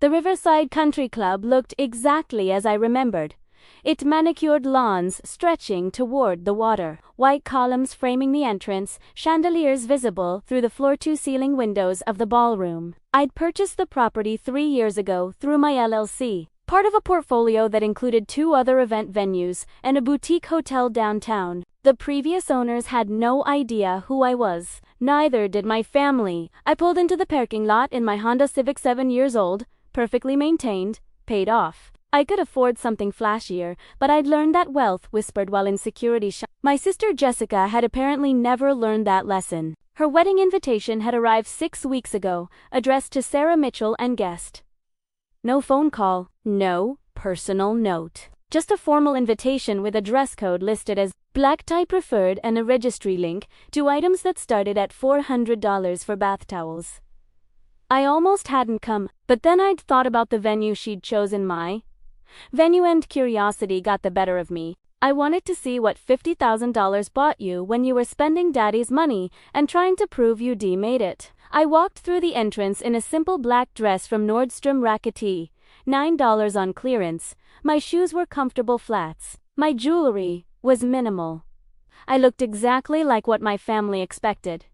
The Riverside Country Club looked exactly as I remembered. It manicured lawns stretching toward the water, white columns framing the entrance, chandeliers visible through the floor-to-ceiling windows of the ballroom. I'd purchased the property 3 years ago through my LLC, part of a portfolio that included 2 other event venues and a boutique hotel downtown. The previous owners had no idea who I was. Neither did my family. I pulled into the parking lot in my Honda Civic 7 years old, perfectly maintained, paid off. I could afford something flashier, but I'd learned that wealth whispered while insecurity shone. My sister Jessica had apparently never learned that lesson. Her wedding invitation had arrived 6 weeks ago, addressed to Sarah Mitchell and guest. No phone call, no personal note. Just a formal invitation with a dress code listed as black tie preferred and a registry link to items that started at $400 for bath towels. I almost hadn't come, but then I'd thought about the venue she'd chosen. My venue and curiosity got the better of me. I wanted to see what $50,000 bought you when you were spending daddy's money and trying to prove you'd made it. I walked through the entrance in a simple black dress from Nordstrom Rackety, $9 on clearance. My shoes were comfortable flats. My jewelry was minimal. I looked exactly like what my family expected.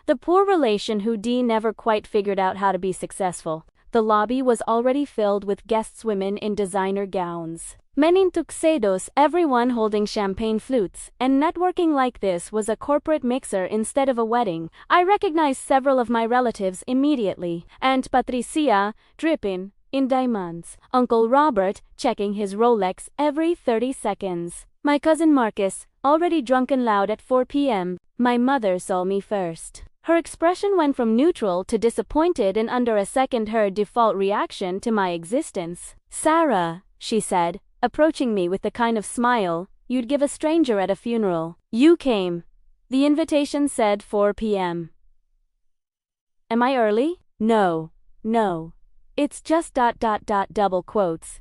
The poor relation who never quite figured out how to be successful. The lobby was already filled with guests, women in designer gowns, men in tuxedos, everyone holding champagne flutes, and networking like this was a corporate mixer instead of a wedding. I recognized several of my relatives immediately. Aunt Patricia, dripping in diamonds. Uncle Robert, checking his Rolex every 30 seconds. My cousin Marcus, already drunk and loud at 4 p.m. My mother saw me first. Her expression went from neutral to disappointed in under a second. Her default reaction to my existence. "Sarah," she said, approaching me with the kind of smile you'd give a stranger at a funeral. "You came." The invitation said 4 p.m. Am I early? No. It's just ... double quotes.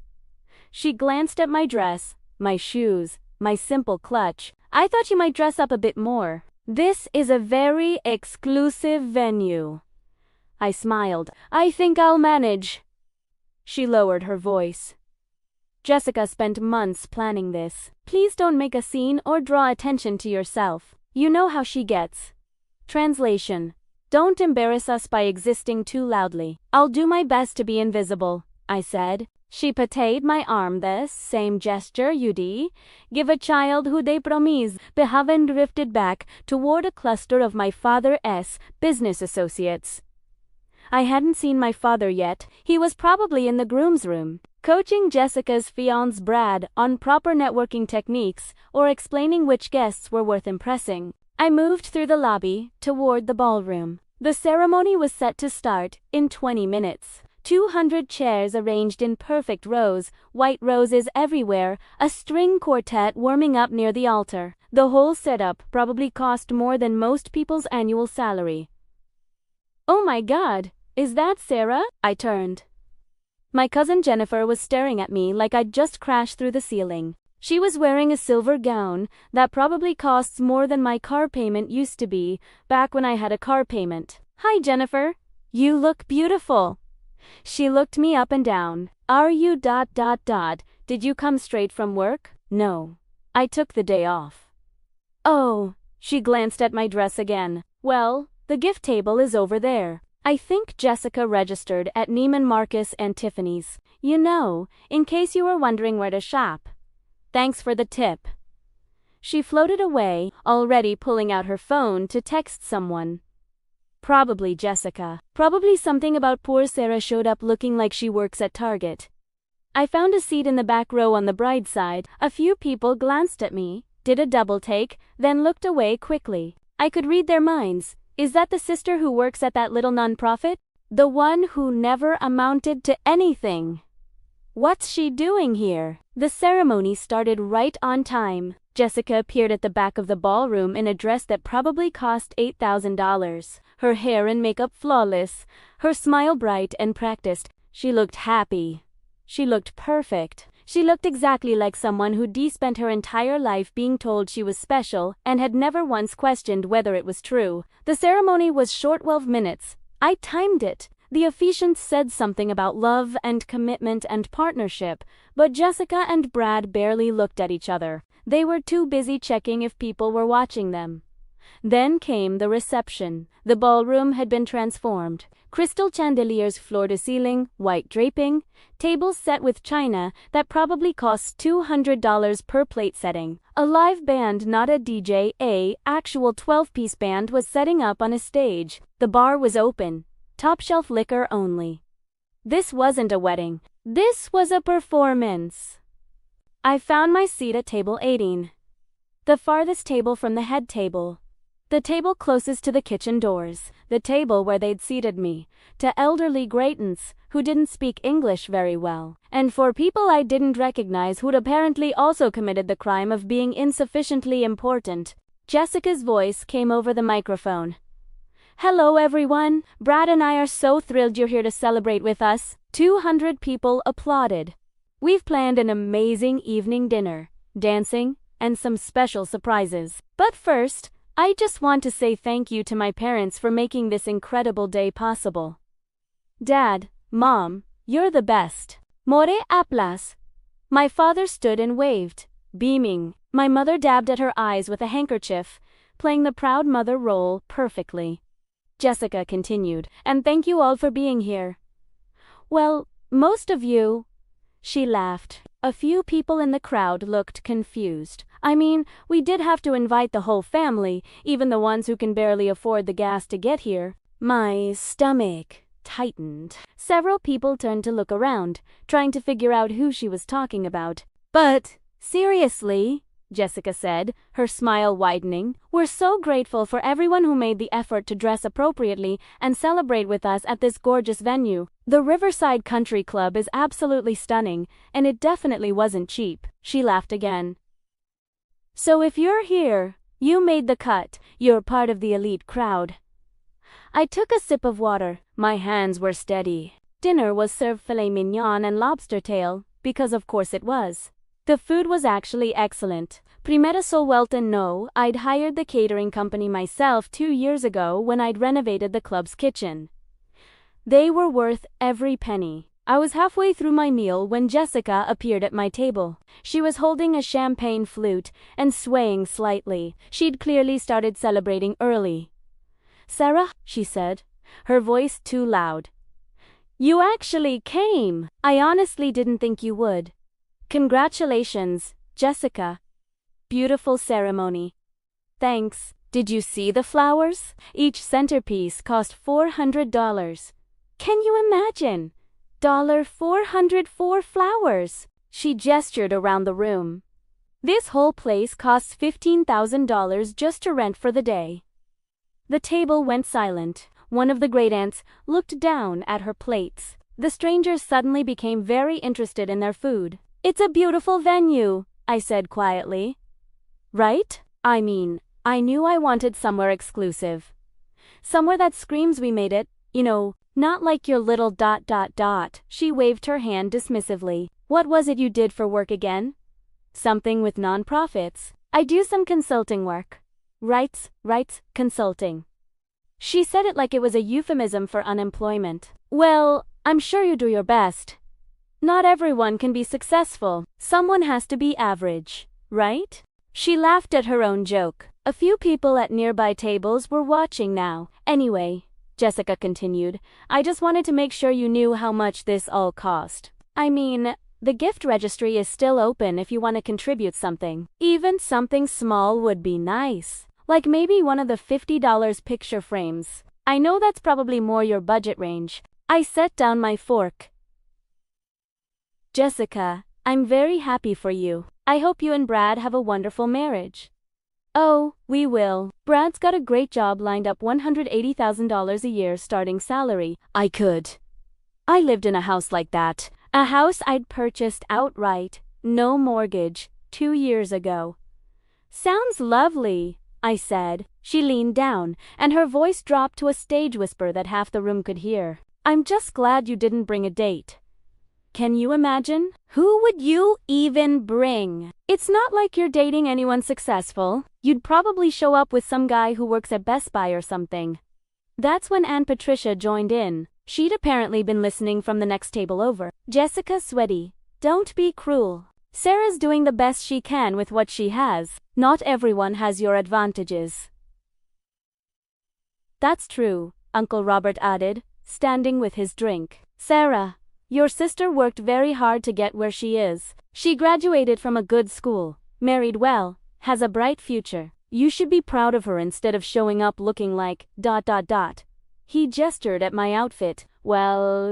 She glanced at my dress, my shoes, my simple clutch. "I thought you might dress up a bit more. This is a very exclusive venue." I smiled. "I think I'll manage." She lowered her voice. "Jessica spent months planning this. Please don't make a scene or draw attention to yourself. You know how she gets." Translation: "Don't embarrass us by existing too loudly." "I'll do my best to be invisible," I said. She patted my arm. "The same gesture you'd give a child who they promise." Behaven drifted back toward a cluster of my father's business associates. I hadn't seen my father yet. He was probably in the groom's room, coaching Jessica's fiancé Brad on proper networking techniques or explaining which guests were worth impressing. I moved through the lobby toward the ballroom. The ceremony was set to start in 20 minutes. 200 chairs arranged in perfect rows, white roses everywhere, a string quartet warming up near the altar. The whole setup probably cost more than most people's annual salary. "Oh my God, is that Sarah?" I turned. My cousin Jennifer was staring at me like I'd just crashed through the ceiling. She was wearing a silver gown that probably costs more than my car payment used to be back when I had a car payment. "Hi Jennifer, you look beautiful." She looked me up and down. "Are you ... Did you come straight from work?" "No. I took the day off." "Oh." She glanced at my dress again. "Well, the gift table is over there." I think Jessica registered at Neiman Marcus and Tiffany's. "You know, in case you were wondering where to shop. Thanks for the tip." She floated away, already pulling out her phone to text someone. Probably Jessica. Probably something about poor Sarah showed up looking like she works at Target. I found a seat in the back row on the bride's side. A few people glanced at me, did a double take, then looked away quickly. I could read their minds. Is that the sister who works at that little nonprofit? The one who never amounted to anything? What's she doing here? The ceremony started right on time. Jessica appeared at the back of the ballroom in a dress that probably cost $8,000. Her hair and makeup flawless, her smile bright and practiced. She looked happy. She looked perfect. She looked exactly like someone who'd spent her entire life being told she was special and had never once questioned whether it was true. The ceremony was short, 12 minutes. I timed it. The officiant said something about love and commitment and partnership, but Jessica and Brad barely looked at each other. They were too busy checking if people were watching them. Then came the reception. The ballroom had been transformed. Crystal chandeliers floor to ceiling, white draping, tables set with china that probably costs $200 per plate setting. A live band, not a DJ, actual 12-piece band was setting up on a stage. The bar was open. Top-shelf liquor only. This wasn't a wedding. This was a performance. I found my seat at table 18. The farthest table from the head table. The table closest to the kitchen doors. The table where they'd seated me. To elderly great-aunts who didn't speak English very well. And for people I didn't recognize who'd apparently also committed the crime of being insufficiently important. Jessica's voice came over the microphone. "Hello everyone, Brad and I are so thrilled you're here to celebrate with us." 200 people applauded. "We've planned an amazing evening dinner, dancing, and some special surprises. But first, I just want to say thank you to my parents for making this incredible day possible. Dad, Mom, you're the best. More aplas." My father stood and waved, beaming. My mother dabbed at her eyes with a handkerchief, playing the proud mother role perfectly. Jessica continued, "And thank you all for being here." "Well, most of you," she laughed. A few people in the crowd looked confused. "I mean, we did have to invite the whole family, even the ones who can barely afford the gas to get here." My stomach tightened. Several people turned to look around, trying to figure out who she was talking about. "But, seriously," Jessica said, her smile widening, "we're so grateful for everyone who made the effort to dress appropriately and celebrate with us at this gorgeous venue. The Riverside Country Club is absolutely stunning, and it definitely wasn't cheap." She laughed again. "So if you're here, you made the cut, you're part of the elite crowd." I took a sip of water. My hands were steady. Dinner was served filet mignon and lobster tail, because of course it was. The food was actually excellent. Primera Welton no, I'd hired the catering company myself 2 years ago when I'd renovated the club's kitchen. They were worth every penny. I was halfway through my meal when Jessica appeared at my table. She was holding a champagne flute and swaying slightly. She'd clearly started celebrating early. "Sarah," she said, her voice too loud. "You actually came. I honestly didn't think you would. Congratulations, Jessica. Beautiful ceremony." "Thanks. Did you see the flowers? Each centerpiece cost $400. Can you imagine? $404 flowers." She gestured around the room. "This whole place costs $15,000 just to rent for the day." The table went silent. One of the great-aunts looked down at her plates. The strangers suddenly became very interested in their food. "It's a beautiful venue," I said quietly. "Right? I mean, I knew I wanted somewhere exclusive. Somewhere that screams we made it, you know, not like your little ... She waved her hand dismissively. "What was it you did for work again?" "Something with nonprofits. I do some consulting work." Rights, consulting." She said it like it was a euphemism for unemployment. "Well, I'm sure you do your best. Not everyone can be successful. Someone has to be average, right?" She laughed at her own joke. A few people at nearby tables were watching now. "Anyway," Jessica continued, "I just wanted to make sure you knew how much this all cost. I mean, the gift registry is still open if you want to contribute something. Even something small would be nice. Like maybe one of the $50 picture frames. I know that's probably more your budget range." I set down my fork. "Jessica, I'm very happy for you. I hope you and Brad have a wonderful marriage." "Oh, we will. Brad's got a great job lined up, $180,000 a year starting salary." I lived in a house like that. A house I'd purchased outright, no mortgage, 2 years ago. "Sounds lovely," I said. She leaned down, and her voice dropped to a stage whisper that half the room could hear. "I'm just glad you didn't bring a date." Can you imagine? Who would you even bring? It's not like you're dating anyone successful. You'd probably show up with some guy who works at Best Buy or something. That's when Aunt Patricia joined in. She'd apparently been listening from the next table over. Jessica, sweaty. Don't be cruel. Sarah's doing the best she can with what she has. Not everyone has your advantages. That's true, Uncle Robert added, standing with his drink. Sarah, your sister worked very hard to get where she is. She graduated from a good school, married well, has a bright future. You should be proud of her instead of showing up looking like ... He gestured at my outfit. Well,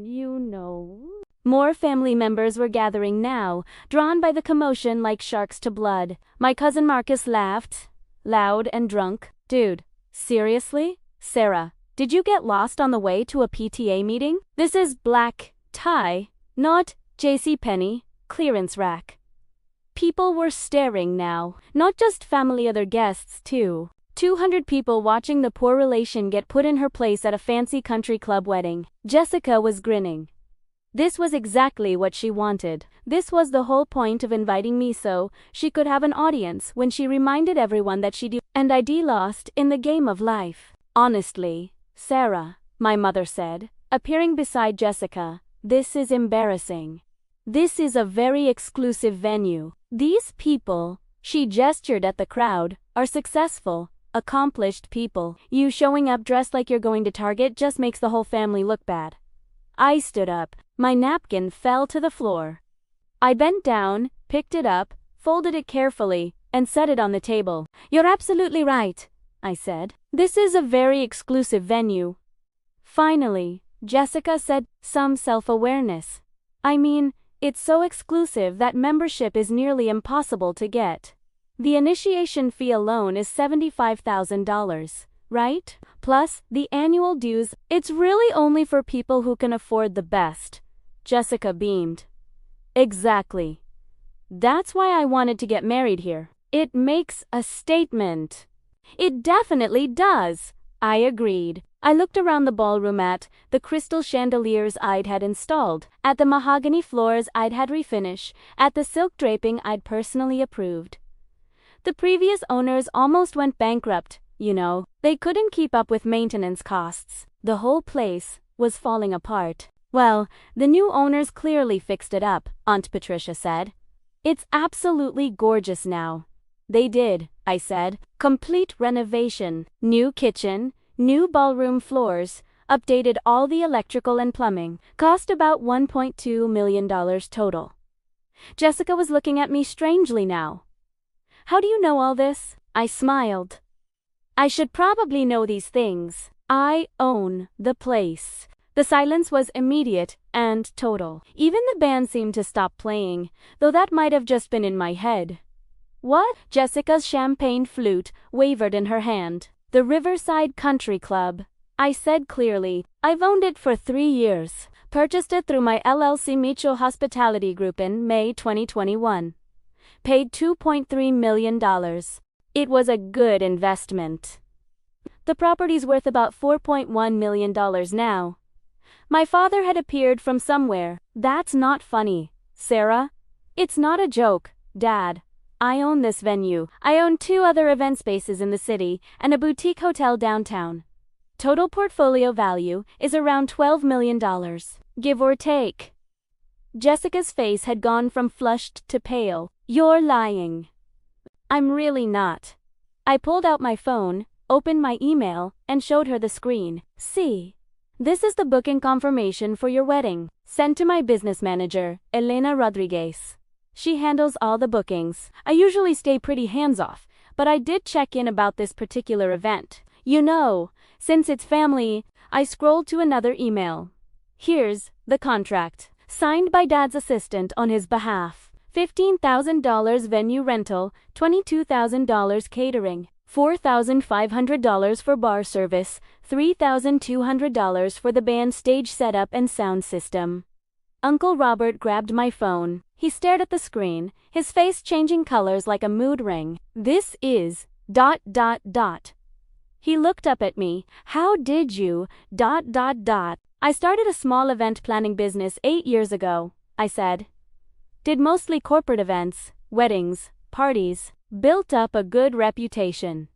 you know. More family members were gathering now, drawn by the commotion like sharks to blood. My cousin Marcus laughed, loud and drunk. Dude, seriously? Sarah, did you get lost on the way to a PTA meeting? This is black tie, not JCPenney clearance rack. People were staring now, not just family, other guests too. 200 people watching the poor relation get put in her place at a fancy country club wedding. Jessica was grinning. This was exactly what she wanted. This was the whole point of inviting me, so she could have an audience when she reminded everyone that she'd and I'd lost in the game of life. Honestly, Sarah, my mother said, appearing beside Jessica, this is embarrassing. This is a very exclusive venue. These people, she gestured at the crowd, are successful, accomplished people. You showing up dressed like you're going to Target just makes the whole family look bad. I stood up. My napkin fell to the floor. I bent down, picked it up, folded it carefully, and set it on the table. You're absolutely right, I said. This is a very exclusive venue. Finally, Jessica said, some self-awareness. I mean, it's so exclusive that membership is nearly impossible to get. The initiation fee alone is $75,000, right? Plus, the annual dues. It's really only for people who can afford the best. Jessica beamed. Exactly. That's why I wanted to get married here. It makes a statement. It definitely does, I agreed. I looked around the ballroom at the crystal chandeliers I'd had installed, at the mahogany floors I'd had refinish, at the silk draping I'd personally approved. The previous owners almost went bankrupt, you know. They couldn't keep up with maintenance costs. The whole place was falling apart. Well, the new owners clearly fixed it up, Aunt Patricia said. It's absolutely gorgeous now. They did, I said. Complete renovation. New kitchen, new ballroom floors, updated all the electrical and plumbing. Cost about $1.2 million total. Jessica was looking at me strangely now. How do you know all this? I smiled. I should probably know these things. I own the place. The silence was immediate and total. Even the band seemed to stop playing, though that might have just been in my head. What? Jessica's champagne flute wavered in her hand. The Riverside Country Club. I said clearly. I've owned it for 3 years. Purchased it through my LLC Micho Hospitality Group in May 2021. Paid $2.3 million. It was a good investment. The property's worth about $4.1 million now. My father had appeared from somewhere. That's not funny, Sarah. It's not a joke, Dad. I own this venue. I own 2 other event spaces in the city and a boutique hotel downtown. Total portfolio value is around $12 million, give or take. Jessica's face had gone from flushed to pale. You're lying. I'm really not. I pulled out my phone, opened my email, and showed her the screen. See. This is the booking confirmation for your wedding, sent to my business manager, Elena Rodriguez. She handles all the bookings. I usually stay pretty hands-off, but I did check in about this particular event. You know, since it's family, I scrolled to another email. Here's the contract, signed by Dad's assistant on his behalf. $15,000 venue rental, $22,000 catering, $4,500 for bar service, $3,200 for the band stage setup and sound system. Uncle Robert grabbed my phone. He stared at the screen, his face changing colors like a mood ring. This is ... He looked up at me. How did you ... I started a small event planning business 8 years ago, I said. Did mostly corporate events, weddings, parties, built up a good reputation.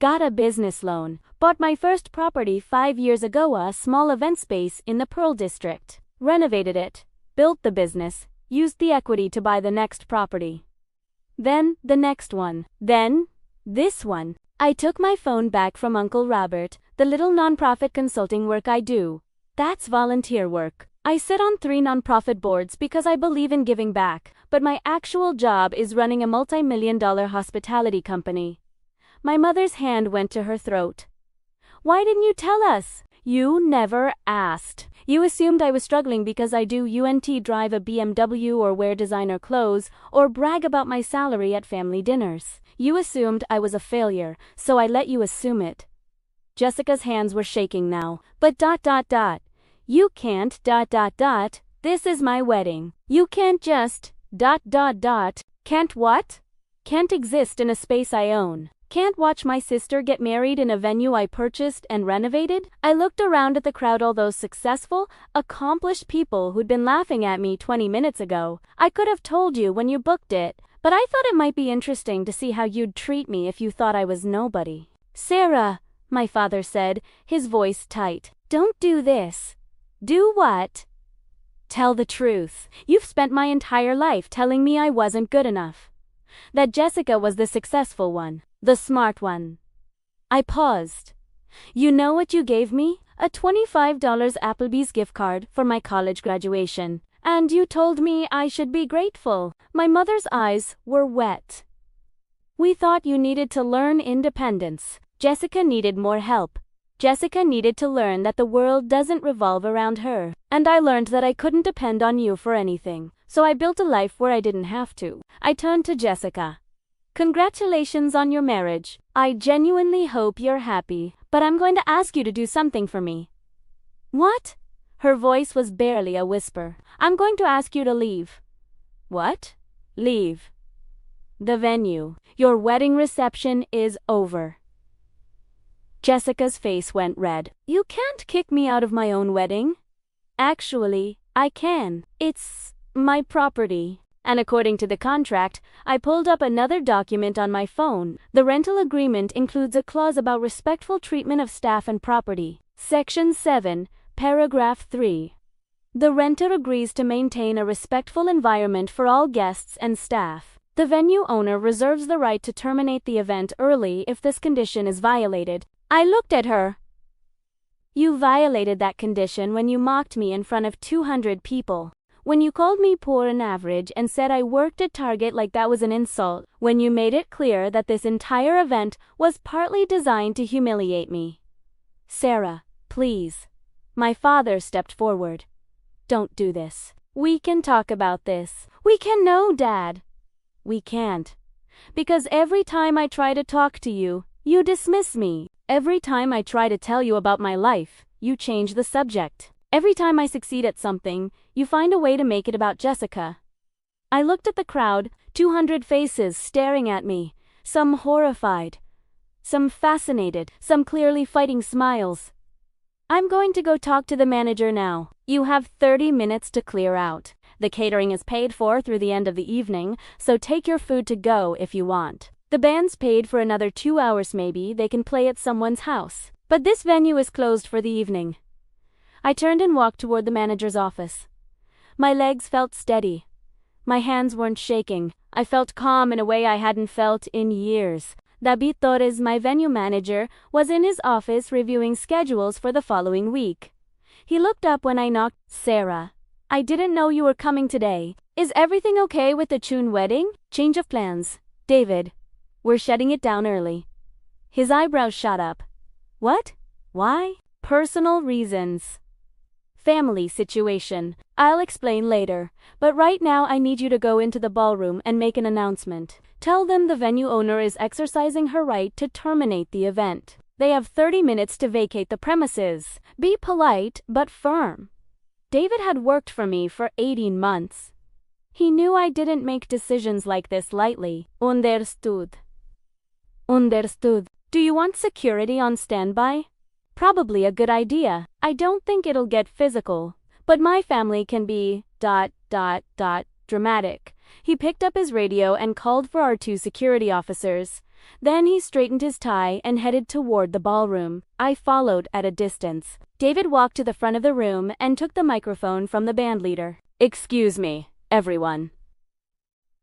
got a business loan, bought my first property 5 years ago, a small event space in the Pearl District, renovated it, built the business, used the equity to buy the next property. Then, the next one. Then, this one. I took my phone back from Uncle Robert, the little nonprofit consulting work I do. That's volunteer work. I sit on 3 nonprofit boards because I believe in giving back, but my actual job is running a multi-million-dollar hospitality company. My mother's hand went to her throat. Why didn't you tell us? You never asked. You assumed I was struggling because I do drive a BMW or wear designer clothes or brag about my salary at family dinners. You assumed I was a failure, so I let you assume it. Jessica's hands were shaking now. But ... You can't ... This is my wedding. You can't just ... Can't what? Can't exist in a space I own. Can't watch my sister get married in a venue I purchased and renovated? I looked around at the crowd, all those successful, accomplished people who'd been laughing at me 20 minutes ago. I could have told you when you booked it, but I thought it might be interesting to see how you'd treat me if you thought I was nobody. Sarah, my father said, his voice tight. Don't do this. Do what? Tell the truth. You've spent my entire life telling me I wasn't good enough. That Jessica was the successful one. The smart one. I paused. You know what you gave me? A $25 Applebee's gift card for my college graduation. And you told me I should be grateful. My mother's eyes were wet. We thought you needed to learn independence. Jessica needed more help. Jessica needed to learn that the world doesn't revolve around her. And I learned that I couldn't depend on you for anything. So I built a life where I didn't have to. I turned to Jessica. Congratulations on your marriage. I genuinely hope you're happy, but I'm going to ask you to do something for me. What? Her voice was barely a whisper. I'm going to ask you to leave. What? Leave. The venue. Your wedding reception is over. Jessica's face went red. You can't kick me out of my own wedding. Actually, I can. It's my property. And according to the contract, I pulled up another document on my phone. The rental agreement includes a clause about respectful treatment of staff and property. Section 7, Paragraph 3. The renter agrees to maintain a respectful environment for all guests and staff. The venue owner reserves the right to terminate the event early if this condition is violated. I looked at her. You violated that condition when you mocked me in front of 200 people. When you called me poor and average and said I worked at Target like that was an insult. When you made it clear that this entire event was partly designed to humiliate me. Sarah, please. My father stepped forward. Don't do this. We can talk about this. We can. No, Dad. We can't. Because every time I try to talk to you, you dismiss me. Every time I try to tell you about my life, you change the subject. Every time I succeed at something, you find a way to make it about Jessica. I looked at the crowd, 200 faces staring at me, some horrified, some fascinated, some clearly fighting smiles. I'm going to go talk to the manager now. You have 30 minutes to clear out. The catering is paid for through the end of the evening, so take your food to go if you want. The band's paid for another 2 hours maybe. They can play at someone's house. But this venue is closed for the evening. I turned and walked toward the manager's office. My legs felt steady. My hands weren't shaking. I felt calm in a way I hadn't felt in years. David Torres, my venue manager, was in his office reviewing schedules for the following week. He looked up when I knocked. Sarah, I didn't know you were coming today. Is everything okay with the Chun wedding? Change of plans. David, we're shutting it down early. His eyebrows shot up. What? Why? Personal reasons. Family situation. I'll explain later, but right now I need you to go into the ballroom and make an announcement. Tell them the venue owner is exercising her right to terminate the event. They have 30 minutes to vacate the premises. Be polite, but firm. David had worked for me for 18 months. He knew I didn't make decisions like this lightly. Understood. Understood. Do you want security on standby? Probably a good idea. I don't think it'll get physical, but my family can be ... dramatic. He picked up his radio and called for our 2 security officers. Then he straightened his tie and headed toward the ballroom. I followed at a distance. David walked to the front of the room and took the microphone from the bandleader. "Excuse me, everyone.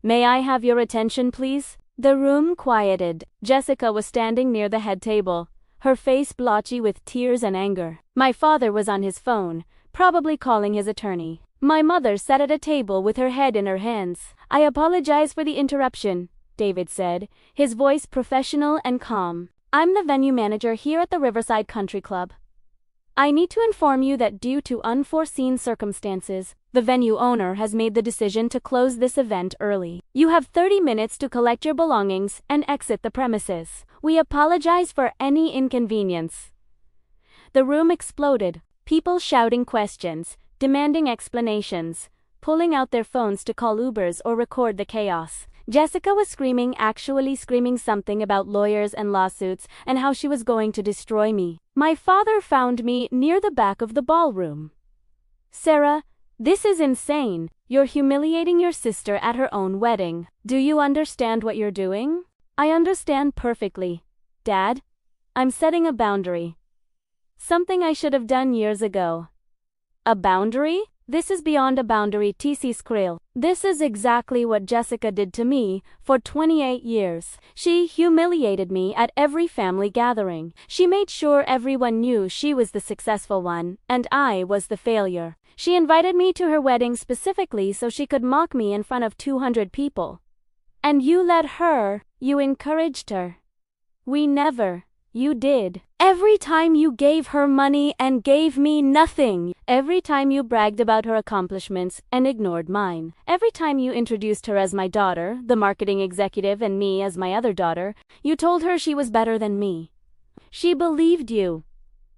May I have your attention, please?" The room quieted. Jessica was standing near the head table, her face blotchy with tears and anger. My father was on his phone, probably calling his attorney. My mother sat at a table with her head in her hands. "I apologize for the interruption," David said, his voice professional and calm. "I'm the venue manager here at the Riverside Country Club. I need to inform you that due to unforeseen circumstances, the venue owner has made the decision to close this event early. You have 30 minutes to collect your belongings and exit the premises. We apologize for any inconvenience." The room exploded, people shouting questions, demanding explanations, pulling out their phones to call Ubers or record the chaos. Jessica was actually screaming something about lawyers and lawsuits and how she was going to destroy me. My father found me near the back of the ballroom. "Sarah, this is insane. You're humiliating your sister at her own wedding. Do you understand what you're doing?" "I understand perfectly, Dad. I'm setting a boundary. Something I should have done years ago." "A boundary? This is beyond a boundary, TC Skrill. This is exactly what Jessica did to me for 28 years. She humiliated me at every family gathering. She made sure everyone knew she was the successful one, and I was the failure. She invited me to her wedding specifically so she could mock me in front of 200 people. And you let her, you encouraged her. We never. You did. Every time you gave her money and gave me nothing. Every time you bragged about her accomplishments and ignored mine. Every time you introduced her as my daughter, the marketing executive, and me as my other daughter, you told her she was better than me. She believed you."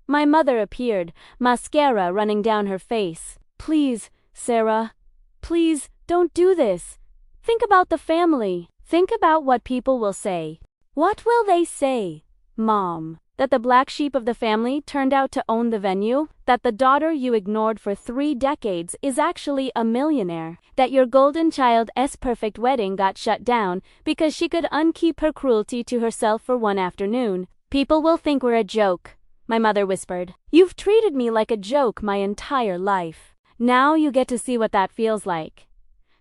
My mother appeared, mascara running down her face. "Please, Sarah. Please, don't do this. Think about the family. Think about what people will say." "What will they say, Mom? That the black sheep of the family turned out to own the venue? That the daughter you ignored for 3 decades is actually a millionaire? That your golden child's perfect wedding got shut down because she could unkeep her cruelty to herself for one afternoon? People will think we're a joke," my mother whispered. "You've treated me like a joke my entire life. Now you get to see what that feels like."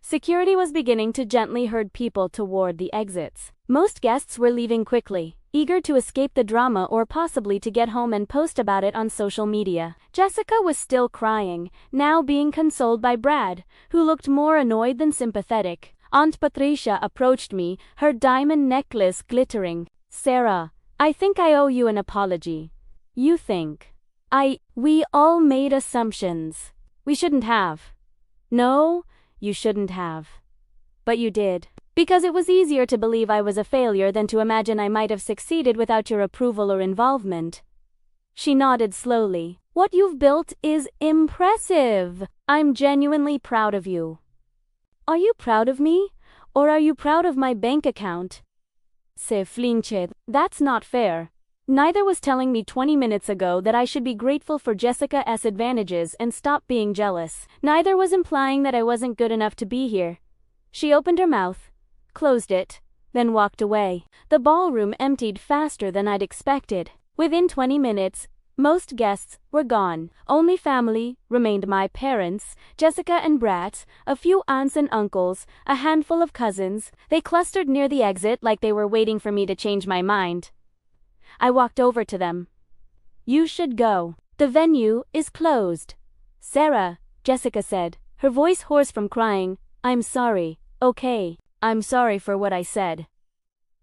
Security was beginning to gently herd people toward the exits. Most guests were leaving quickly, eager to escape the drama or possibly to get home and post about it on social media. Jessica was still crying, now being consoled by Brad, who looked more annoyed than sympathetic. Aunt Patricia approached me, her diamond necklace glittering. "Sarah, I think I owe you an apology." "You think?" We all made assumptions. We shouldn't have." "No, you shouldn't have. But you did. Because it was easier to believe I was a failure than to imagine I might have succeeded without your approval or involvement." She nodded slowly. "What you've built is impressive. I'm genuinely proud of you." "Are you proud of me? Or are you proud of my bank account?" "Se flinche. That's not fair. Neither was telling me 20 minutes ago that I should be grateful for Jessica's advantages and stop being jealous. Neither was implying that I wasn't good enough to be here." She opened her mouth, closed it, then walked away. The ballroom emptied faster than I'd expected. Within 20 minutes, most guests were gone. Only family remained: my parents, Jessica and Brad, a few aunts and uncles, a handful of cousins. They clustered near the exit like they were waiting for me to change my mind. I walked over to them. "You should go. The venue is closed." "Sarah," Jessica said, her voice hoarse from crying, "I'm sorry, okay? I'm sorry for what I said.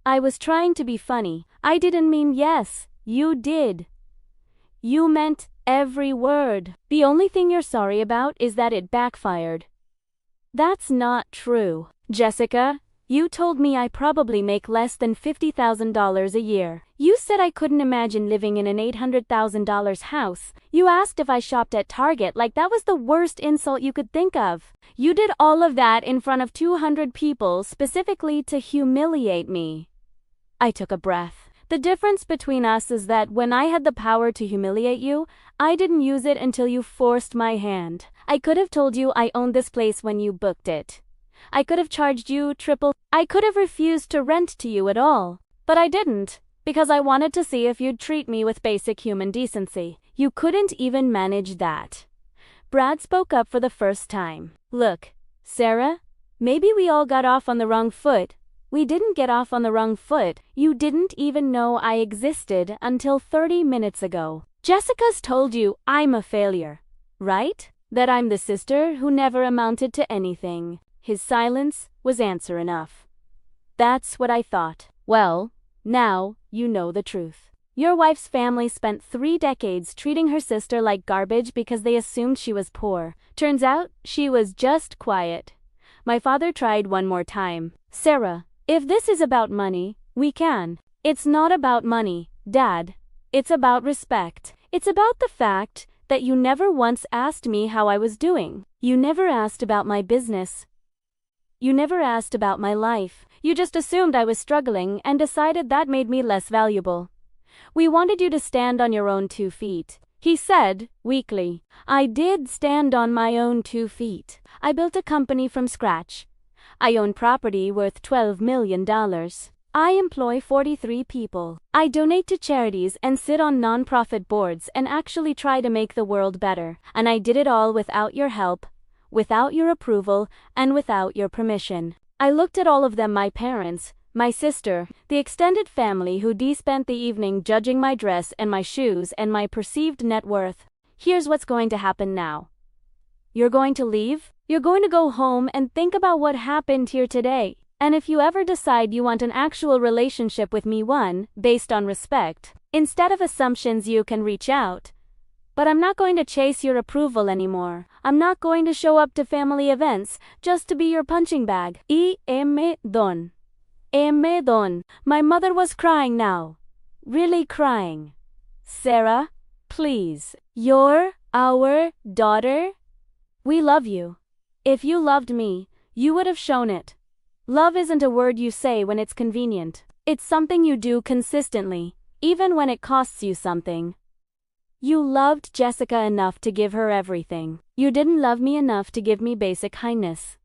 I was trying to be funny. I didn't mean." "Yes, you did. You meant every word. The only thing you're sorry about is that it backfired." "That's not true. Jessica, you told me I probably make less than $50,000 a year. You said I couldn't imagine living in an $800,000 house. You asked if I shopped at Target like that was the worst insult you could think of. You did all of that in front of 200 people specifically to humiliate me." I took a breath. "The difference between us is that when I had the power to humiliate you, I didn't use it until you forced my hand. I could have told you I owned this place when you booked it. I could have charged you triple. I could have refused to rent to you at all. But I didn't, because I wanted to see if you'd treat me with basic human decency. You couldn't even manage that. Brad spoke up for the first time. Look, Sarah, maybe we all got off on the wrong foot. We didn't get off on the wrong foot. You didn't even know I existed until 30 minutes ago. Jessica's told you I'm a failure, right? That I'm the sister who never amounted to anything. His silence was answer enough. That's what I thought. Well, now you know the truth. Your wife's family spent 3 decades treating her sister like garbage because they assumed she was poor. Turns out, she was just quiet. My father tried one more time. Sarah, if this is about money, we can. It's not about money, Dad. It's about respect. It's about the fact that you never once asked me how I was doing. You never asked about my business. You never asked about my life. You just assumed I was struggling and decided that made me less valuable. We wanted you to stand on your own 2 feet. He said, weakly. I did stand on my own 2 feet. I built a company from scratch. I own property worth $12 million. I employ 43 people. I donate to charities and sit on non-profit boards and actually try to make the world better. And I did it all without your help, without your approval, and without your permission. I looked at all of them, my parents, my sister, the extended family who spent the evening judging my dress and my shoes and my perceived net worth. Here's what's going to happen now. You're going to leave? You're going to go home and think about what happened here today. And if you ever decide you want an actual relationship with me, one based on respect, instead of assumptions, you can reach out. But I'm not going to chase your approval anymore. I'm not going to show up to family events just to be your punching bag. Don. My mother was crying now. Really crying. Sarah, please. You're our daughter. We love you. If you loved me, you would have shown it. Love isn't a word you say when it's convenient. It's something you do consistently, even when it costs you something. You loved Jessica enough to give her everything. You didn't love me enough to give me basic kindness.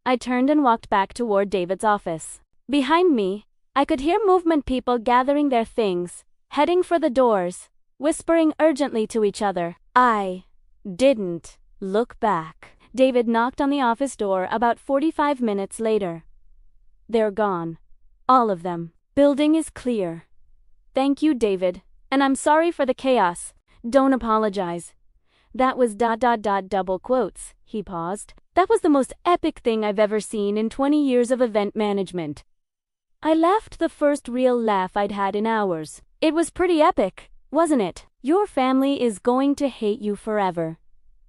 I turned and walked back toward David's office. Behind me, I could hear movement, people gathering their things, heading for the doors, whispering urgently to each other. I didn't look back. David knocked on the office door about 45 minutes later. They're gone. All of them. Building is clear. Thank you, David. And I'm sorry for the chaos. Don't apologize. That was ... double quotes. He paused. That was the most epic thing I've ever seen in 20 years of event management. I laughed, the first real laugh I'd had in hours. It was pretty epic, wasn't it? Your family is going to hate you forever.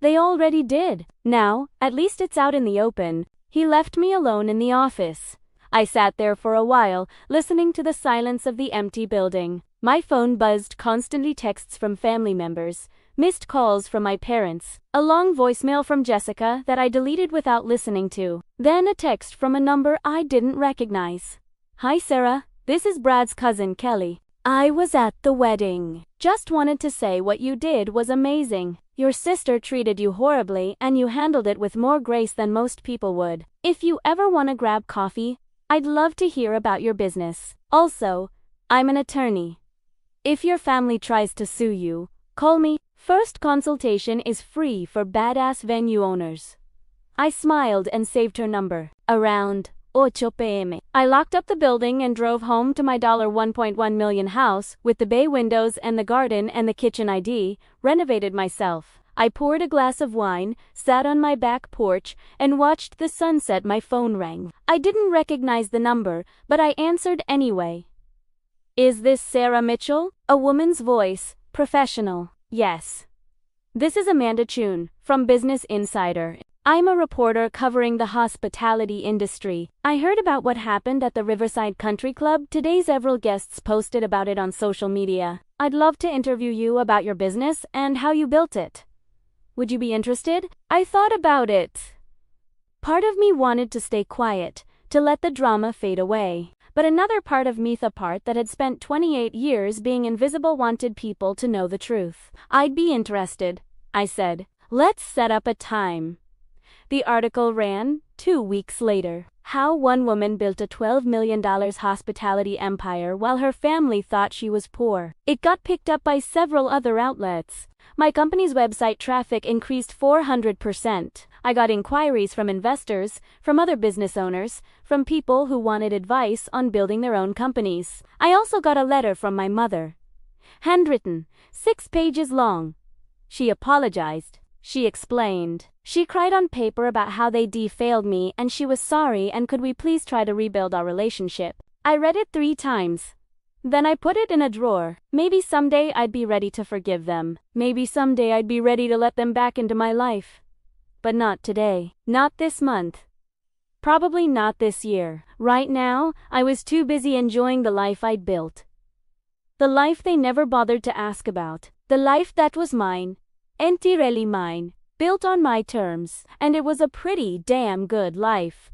They already did. Now, at least it's out in the open. He left me alone in the office. I sat there for a while, listening to the silence of the empty building. My phone buzzed, constantly texts from family members, missed calls from my parents, a long voicemail from Jessica that I deleted without listening to, then a text from a number I didn't recognize. Hi Sarah, this is Brad's cousin Kelly. I was at the wedding. Just wanted to say what you did was amazing. Your sister treated you horribly and you handled it with more grace than most people would. If you ever want to grab coffee, I'd love to hear about your business. Also, I'm an attorney. If your family tries to sue you, call me. First consultation is free for badass venue owners. I smiled and saved her number. Around 8 p.m. I locked up the building and drove home to my $1.1 million house with the bay windows and the garden and the kitchen ID, renovated myself. I poured a glass of wine, sat on my back porch, and watched the sunset. My phone rang. I didn't recognize the number, but I answered anyway. Is this Sarah Mitchell? A woman's voice, professional. Yes. This is Amanda Chun, from Business Insider. I'm a reporter covering the hospitality industry. I heard about what happened at the Riverside Country Club today. Several guests posted about it on social media. I'd love to interview you about your business and how you built it. Would you be interested? I thought about it. Part of me wanted to stay quiet, to let the drama fade away. But another part of me, the part that had spent 28 years being invisible, wanted people to know the truth. I'd be interested, I said. Let's set up a time. The article ran, 2 weeks later. How one woman built a $12 million hospitality empire while her family thought she was poor. It got picked up by several other outlets. My company's website traffic increased 400%. I got inquiries from investors, from other business owners, from people who wanted advice on building their own companies. I also got a letter from my mother. Handwritten, 6 pages long. She apologized. She explained. She cried on paper about how they failed me and she was sorry and could we please try to rebuild our relationship. I read it 3 times. Then I put it in a drawer. Maybe someday I'd be ready to forgive them. Maybe someday I'd be ready to let them back into my life. But not today. Not this month. Probably not this year. Right now, I was too busy enjoying the life I'd built. The life they never bothered to ask about. The life that was mine. Entirely mine. Built on my terms. And it was a pretty damn good life.